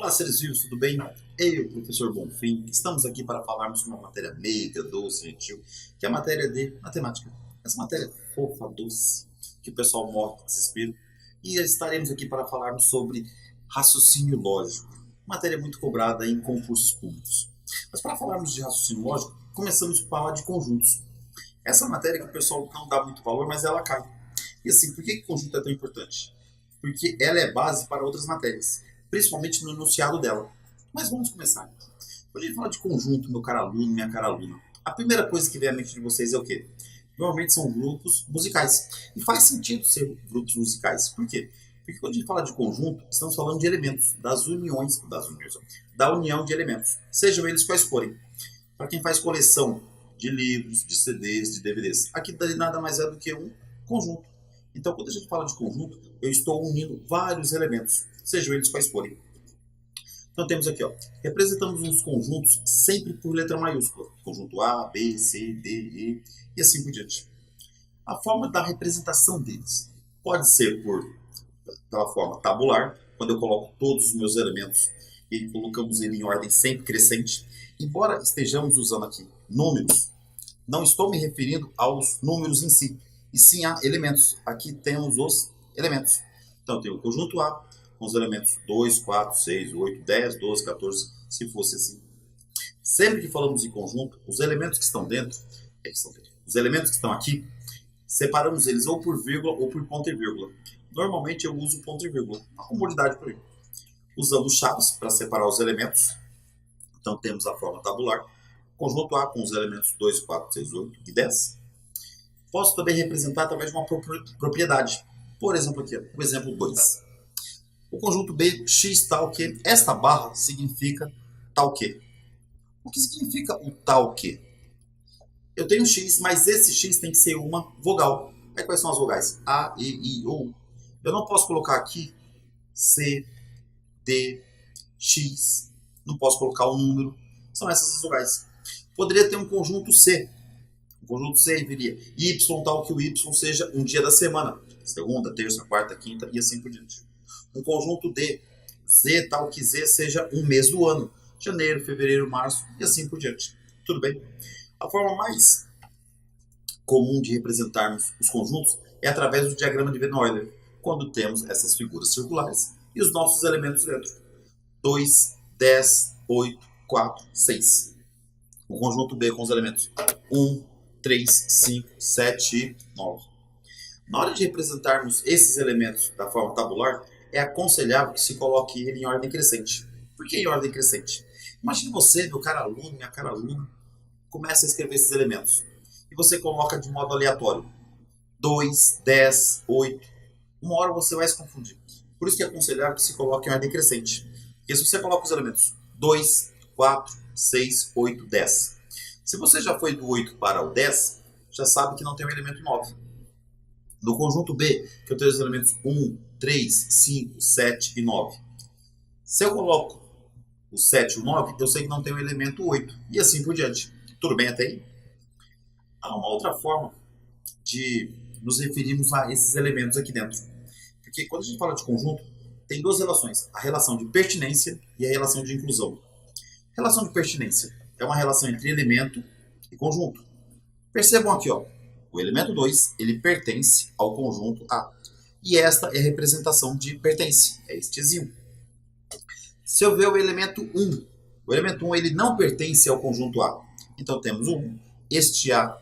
Olá, seres vivos, tudo bem? Eu, professor Bonfim, estamos aqui para falarmos sobre uma matéria meiga, doce, gentil, que é a matéria de matemática. Essa matéria fofa, doce, que o pessoal morre de desespero. E estaremos aqui para falarmos sobre raciocínio lógico, matéria muito cobrada em concursos públicos. Mas para falarmos de raciocínio lógico, começamos a falar de conjuntos. Essa matéria que o pessoal não dá muito valor, mas ela cai. E assim, por que conjunto é tão importante? Porque ela é base para outras matérias, principalmente no enunciado dela. Mas vamos começar. Quando a gente fala de conjunto, meu caro aluno, minha cara aluna, a primeira coisa que vem à mente de vocês é o quê? Normalmente são grupos musicais. E faz sentido ser grupos musicais. Por quê? Porque quando a gente fala de conjunto, estamos falando de elementos, da união de elementos, sejam eles quais forem. Para quem faz coleção de livros, de CDs, de DVDs, aqui nada mais é do que um conjunto. Então, quando a gente fala de conjunto, eu estou unindo vários elementos, sejam eles quais forem. Então temos aqui, representamos os conjuntos sempre por letra maiúscula. Conjunto A, B, C, D, E e assim por diante. A forma da representação deles pode ser pela forma tabular, quando eu coloco todos os meus elementos e colocamos ele em ordem sempre crescente. Embora estejamos usando aqui números, não estou me referindo aos números em si, e sim a elementos. Aqui temos os elementos. Então, tem o conjunto A, com os elementos 2, 4, 6, 8, 10, 12, 14, se fosse assim. Sempre que falamos em conjunto, os elementos que estão dentro, os elementos que estão aqui, separamos eles ou por vírgula ou por ponto e vírgula. Normalmente eu uso ponto e vírgula, uma comodidade por aí. Usamos chaves para separar os elementos. Então temos a forma tabular. Conjunto A com os elementos 2, 4, 6, 8 e 10. Posso também representar através de uma propriedade. Por exemplo, aqui, o exemplo 2. O conjunto B, x tal que, esta barra significa tal que. O que significa o tal que? Eu tenho x, mas esse x tem que ser uma vogal. Aí quais são as vogais? A, E, I, O. Eu não posso colocar aqui C, D, X. Não posso colocar um número. São essas as vogais. Poderia ter um conjunto C. O conjunto C viria Y tal que o Y seja um dia da semana. Segunda, terça, quarta, quinta e assim por diante. Um conjunto D. Z tal que Z seja um mês do ano. Janeiro, fevereiro, março e assim por diante. Tudo bem? A forma mais comum de representarmos os conjuntos é através do diagrama de Van Euler, quando temos essas figuras circulares e os nossos elementos dentro. 2, 10, 8, 4, 6. O conjunto B com os elementos 1, 3, 5, 7 e 9. Na hora de representarmos esses elementos da forma tabular, é aconselhável que se coloque ele em ordem crescente. Por que em ordem crescente? Imagine você, meu caro aluno, minha cara aluna, começa a escrever esses elementos. E você coloca de modo aleatório. 2, 10, 8. Uma hora você vai se confundir. Por isso que é aconselhável que se coloque em ordem crescente. Porque se você coloca os elementos 2, 4, 6, 8, 10. Se você já foi do 8 para o 10, já sabe que não tem o elemento 9. No conjunto B, que eu tenho os elementos 1, 3, 5, 7 e 9. Se eu coloco o 7 e o 9, eu sei que não tem o elemento 8. E assim por diante. Tudo bem até aí? Há uma outra forma de nos referirmos a esses elementos aqui dentro. Porque quando a gente fala de conjunto, tem duas relações. A relação de pertinência e a relação de inclusão. Relação de pertinência é uma relação entre elemento e conjunto. Percebam aqui, o elemento 2 ele pertence ao conjunto A. E esta é a representação de pertence, é estezinho. Se eu ver o elemento 1, o elemento 1 ele não pertence ao conjunto A. Então temos o 1, este A,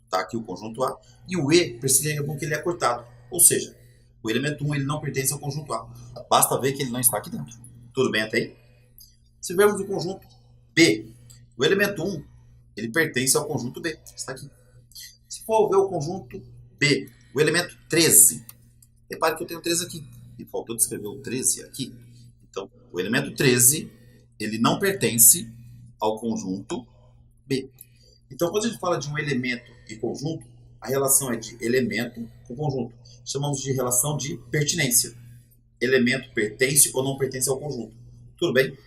está aqui o conjunto A, e o E, percebam que ele é cortado. Ou seja, o elemento 1 ele não pertence ao conjunto A. Basta ver que ele não está aqui dentro. Tudo bem até aí? Se vermos o conjunto B, o elemento 1 ele pertence ao conjunto B. Está aqui. Se for ver o conjunto B, o elemento 13, repare que eu tenho 13 aqui. E faltou descrever o 13 aqui. Então, o elemento 13 ele não pertence ao conjunto B. Então, quando a gente fala de um elemento e conjunto, a relação é de elemento com conjunto. Chamamos de relação de pertinência. Elemento pertence ou não pertence ao conjunto. Tudo bem?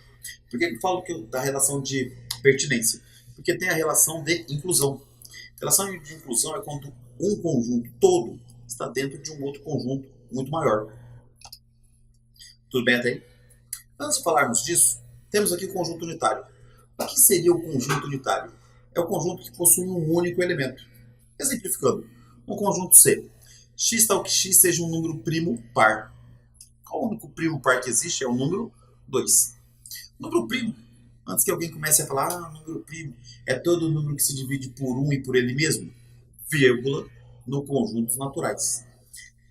Por que eu falo da relação de pertinência? Porque tem a relação de inclusão. A relação de inclusão é quando um conjunto todo está dentro de um outro conjunto muito maior. Tudo bem até aí? Antes de falarmos disso, temos aqui o conjunto unitário. O que seria o conjunto unitário? É o conjunto que possui um único elemento. Exemplificando, um conjunto C. X tal que x seja um número primo par. Qual o único primo par que existe? É o número 2. Número primo, antes que alguém comece a falar, número primo é todo número que se divide por um e por ele mesmo, vírgula, no conjuntos naturais.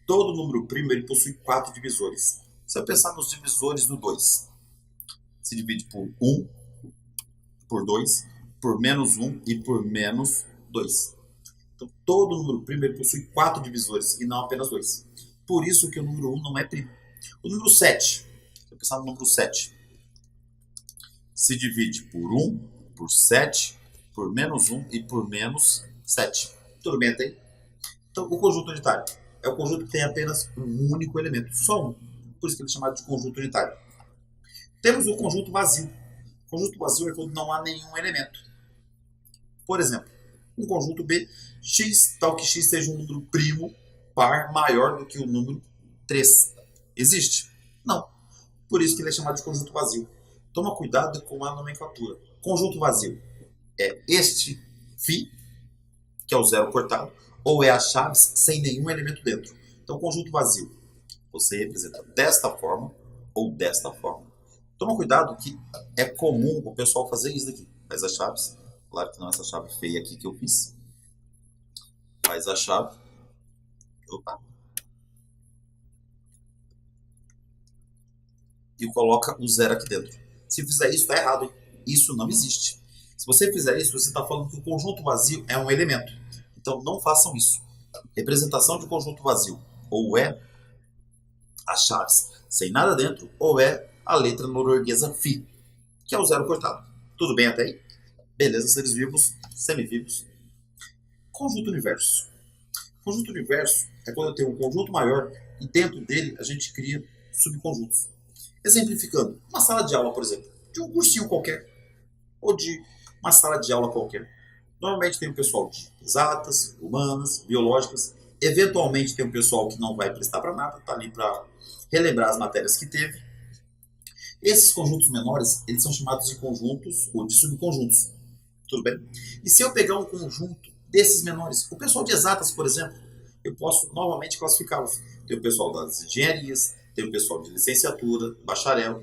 Todo número primo ele possui 4 divisores. Se eu pensar nos divisores do 2, se divide por 1, por 2, por menos 1 e por menos 2. Então, todo número primo ele possui 4 divisores e não apenas 2. Por isso que o número 1 não é primo. O número 7, se eu pensar no número 7, se divide por 1, por 7, por menos 1 e por menos 7. Tudo bem até aí? Então, o conjunto unitário é o conjunto que tem apenas um único elemento, só um. Por isso que ele é chamado de conjunto unitário. Temos o conjunto vazio. O conjunto vazio é quando não há nenhum elemento. Por exemplo, um conjunto B, x tal que x seja um número primo par maior do que o número 3. Existe? Não. Por isso que ele é chamado de conjunto vazio. Toma cuidado com a nomenclatura. Conjunto vazio é este φ, que é o zero cortado, ou é as chaves sem nenhum elemento dentro. Então, conjunto vazio, você representa desta forma ou desta forma. Toma cuidado que é comum o pessoal fazer isso daqui. Faz as chaves, claro que não é essa chave feia aqui que eu fiz. Faz a chave. Opa. E coloca o zero aqui dentro. Se fizer isso, está errado, hein? Isso não existe. Se você fizer isso, você está falando que o conjunto vazio é um elemento. Então, não façam isso. Representação de conjunto vazio ou é as chaves sem nada dentro, ou é a letra norueguesa φ, que é o zero cortado. Tudo bem até aí? Beleza, seres vivos, semivivos. Conjunto universo. Conjunto universo é quando eu tenho um conjunto maior e dentro dele a gente cria subconjuntos. Exemplificando, uma sala de aula, por exemplo, de um cursinho qualquer, ou de uma sala de aula qualquer. Normalmente tem o pessoal de exatas, humanas, biológicas. Eventualmente tem o pessoal que não vai prestar para nada, está ali para relembrar as matérias que teve. Esses conjuntos menores, eles são chamados de conjuntos ou de subconjuntos. Tudo bem? E se eu pegar um conjunto desses menores, o pessoal de exatas, por exemplo, eu posso novamente classificá-los. Tem o pessoal das engenharias, tem o pessoal de licenciatura, bacharel.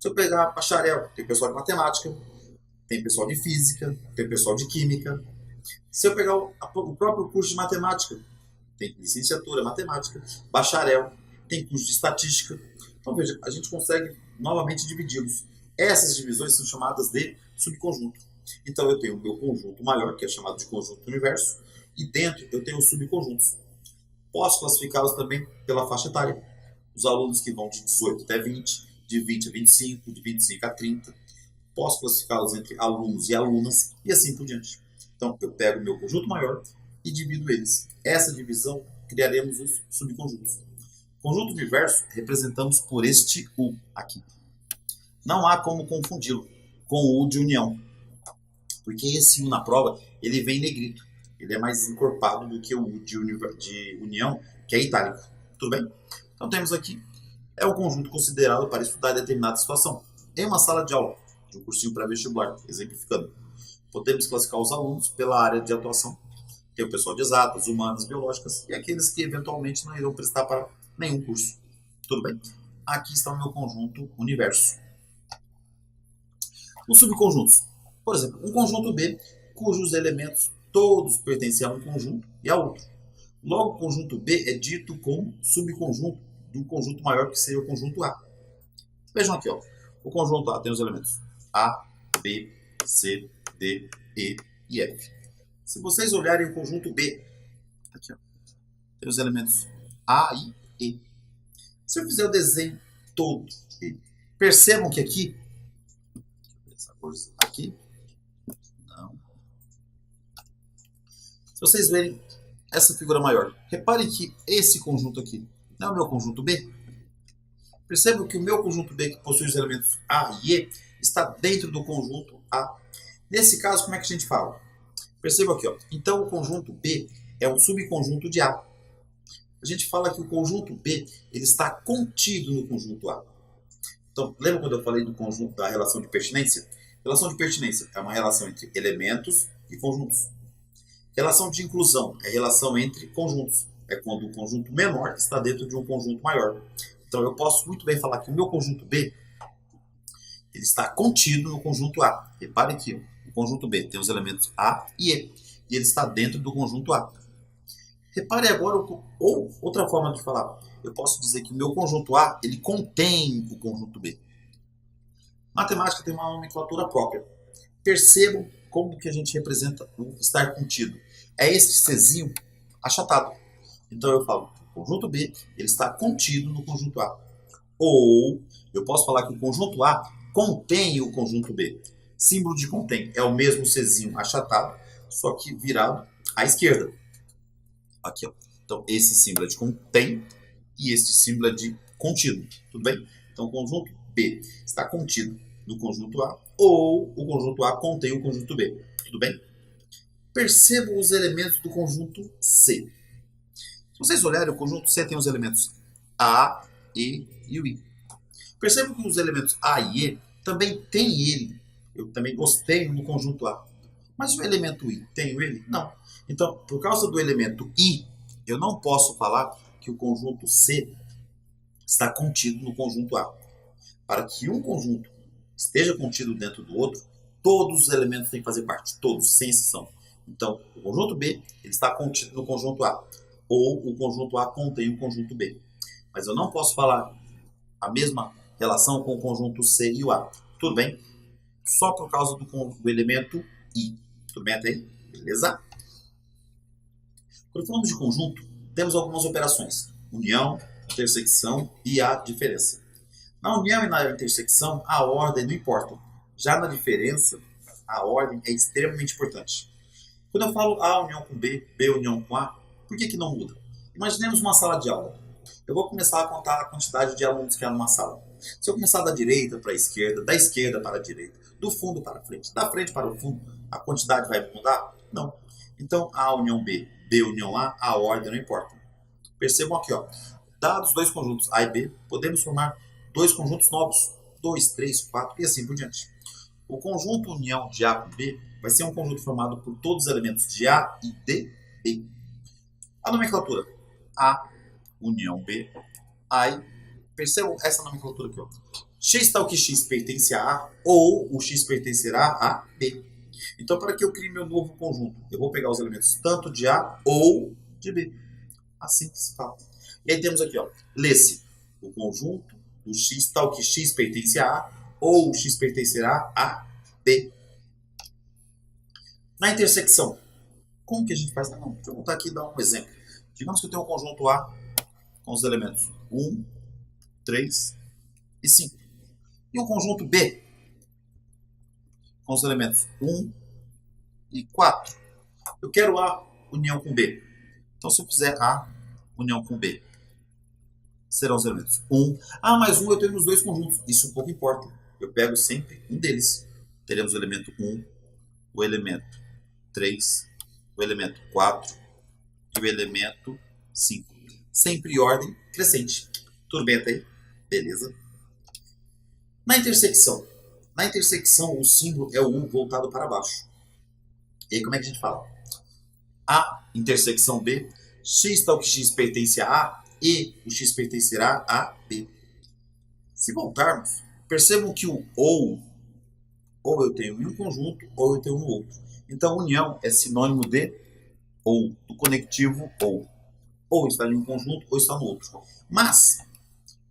Se eu pegar bacharel, tem o pessoal de matemática, tem pessoal de física, tem pessoal de química. Se eu pegar o próprio curso de matemática, tem licenciatura, matemática, bacharel, tem curso de estatística. Então, veja, a gente consegue novamente dividi-los. Essas divisões são chamadas de subconjunto. Então, eu tenho o meu conjunto maior, que é chamado de conjunto universo, e dentro eu tenho os subconjuntos. Posso classificá-los também pela faixa etária. Os alunos que vão de 18 até 20, de 20 a 25, de 25 a 30. Posso classificá-los entre alunos e alunas, e assim por diante. Então, eu pego o meu conjunto maior e divido eles. Essa divisão, criaremos os subconjuntos. Conjunto universo representamos por este U aqui. Não há como confundi-lo com o U de união, porque esse U na prova, ele vem negrito. Ele é mais encorpado do que o U de união, que é itálico. Tudo bem? Então, temos aqui, é um conjunto considerado para estudar determinada situação. Em uma sala de aula, de um cursinho pré-vestibular, exemplificando. Podemos classificar os alunos pela área de atuação. Tem o pessoal de exatas, humanas, biológicas e aqueles que eventualmente não irão prestar para nenhum curso. Tudo bem? Aqui está o meu conjunto universo. Os subconjuntos. Por exemplo, um conjunto B, cujos elementos todos pertencem a um conjunto e a outro. Logo, o conjunto B é dito como subconjunto do conjunto maior, que seria o conjunto A. Vejam aqui, ó. O conjunto A tem os elementos A, B, C, D, E e F. Se vocês olharem o conjunto B, aqui, ó, tem os elementos A, I, E. Se eu fizer o desenho todo, percebam que aqui, essa coisa aqui, não. Se vocês verem essa figura maior, reparem que esse conjunto aqui não é o meu conjunto B. Percebam que o meu conjunto B, que possui os elementos A e E, está dentro do conjunto A. Nesse caso, como é que a gente fala? Perceba aqui, ó. Então, o conjunto B é um subconjunto de A. A gente fala que o conjunto B ele está contido no conjunto A. Então, lembra quando eu falei do conjunto da relação de pertinência? Relação de pertinência é uma relação entre elementos e conjuntos. Relação de inclusão é relação entre conjuntos. É quando o conjunto menor está dentro de um conjunto maior. Então, eu posso muito bem falar que o meu conjunto B ele está contido no conjunto A. Repare que o conjunto B tem os elementos A e E. E ele está dentro do conjunto A. Repare agora, ou outra forma de falar, eu posso dizer que o meu conjunto A ele contém o conjunto B. Matemática tem uma nomenclatura própria. Percebam como que a gente representa o estar contido. É esse Czinho achatado. Então eu falo que o conjunto B ele está contido no conjunto A. Ou eu posso falar que o conjunto A contém o conjunto B. Símbolo de contém é o mesmo Czinho achatado, só que virado à esquerda. Aqui, ó. Então esse símbolo é de contém e este símbolo é de contido. Tudo bem? Então o conjunto B está contido no conjunto A ou o conjunto A contém o conjunto B. Tudo bem? Percebam os elementos do conjunto C. Se vocês olharem, o conjunto C tem os elementos A, E e o I. Percebam que os elementos A e E também tem ele. Eu também gostei no conjunto A. Mas o elemento I, tenho ele? Não. Então, por causa do elemento I, eu não posso falar que o conjunto C está contido no conjunto A. Para que um conjunto esteja contido dentro do outro, todos os elementos têm que fazer parte, todos, sem exceção. Então, o conjunto B ele está contido no conjunto A, ou o conjunto A contém o conjunto B. Mas eu não posso falar a mesma relação com o conjunto C e o A. Tudo bem? Só por causa do elemento I. Tudo bem até aí? Beleza? Quando falamos de conjunto, temos algumas operações. União, intersecção e a diferença. Na união e na intersecção, a ordem não importa. Já na diferença, a ordem é extremamente importante. Quando eu falo A união com B, B união com A, por que não muda? Imaginemos uma sala de aula. Eu vou começar a contar a quantidade de alunos que há numa sala. Se eu começar da direita para a esquerda, da esquerda para a direita, do fundo para a frente, da frente para o fundo, a quantidade vai mudar? Não. Então, A união B, B união a ordem não importa. Percebam aqui, ó. Dados dois conjuntos A e B, podemos formar dois conjuntos novos. 2, 3, 4 e assim por diante. O conjunto união de A com B vai ser um conjunto formado por todos os elementos de A e de B. A nomenclatura A, união B, I. Percebam essa nomenclatura aqui, ó. X tal que X pertence a A ou o X pertencerá a B. Então, para que eu crie meu novo conjunto, eu vou pegar os elementos tanto de A ou de B. Assim que se fala. E aí temos aqui, ó, lê-se o conjunto do X tal que X pertence a A ou o X pertencerá a B. Na intersecção, como que a gente faz? Não, deixa eu voltar aqui e dar um exemplo. Digamos que eu tenho um conjunto A com os elementos 1, 3 e 5. E um conjunto B com os elementos 1 e 4. Eu quero A união com B. Então, se eu fizer A união com B, serão os elementos 1. Mais 1 eu tenho nos dois conjuntos. Isso pouco importa. Eu pego sempre um deles. Teremos o elemento 1, o elemento 3, o elemento 4 e o elemento 5. Sempre em ordem crescente. Tudo bem até aí? Beleza. Na intersecção o símbolo é o 1 voltado para baixo. E aí como é que a gente fala? A intersecção B, X tal que X pertence a A e o X pertencerá a B. Se voltarmos, percebam que o ou eu tenho em um conjunto ou eu tenho no outro. Então, união é sinônimo de ou, do conectivo ou. Ou está em um conjunto ou está no outro. Mas,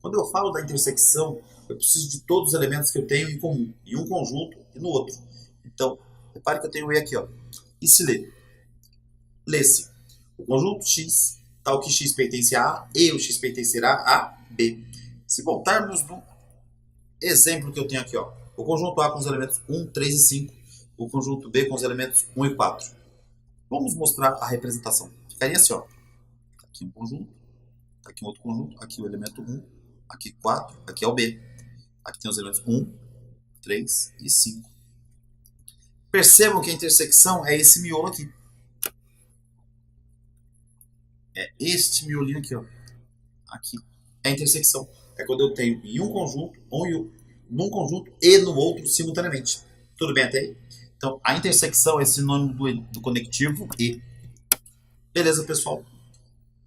quando eu falo da intersecção, eu preciso de todos os elementos que eu tenho em comum, em um conjunto e no outro. Então, repare que eu tenho o E aqui, ó. E se lê? Lê-se o conjunto X, tal que X pertence a A e o X pertencerá a B. Se voltarmos no exemplo que eu tenho aqui, ó, o conjunto A com os elementos 1, 3 e 5, o conjunto B com os elementos 1 e 4. Vamos mostrar a representação. Ficaria assim, ó. Aqui um conjunto, aqui um outro conjunto, aqui o elemento 1, aqui 4, aqui é o B. Aqui tem os elementos 1, 3 e 5. Percebam que a intersecção é esse miolo aqui. É este miolinho aqui, ó. Aqui é a intersecção. É quando eu tenho em um conjunto ou num conjunto e no outro simultaneamente. Tudo bem até aí? Então, a intersecção é sinônimo do conectivo e. Beleza, pessoal?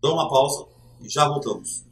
Dou uma pausa e já voltamos.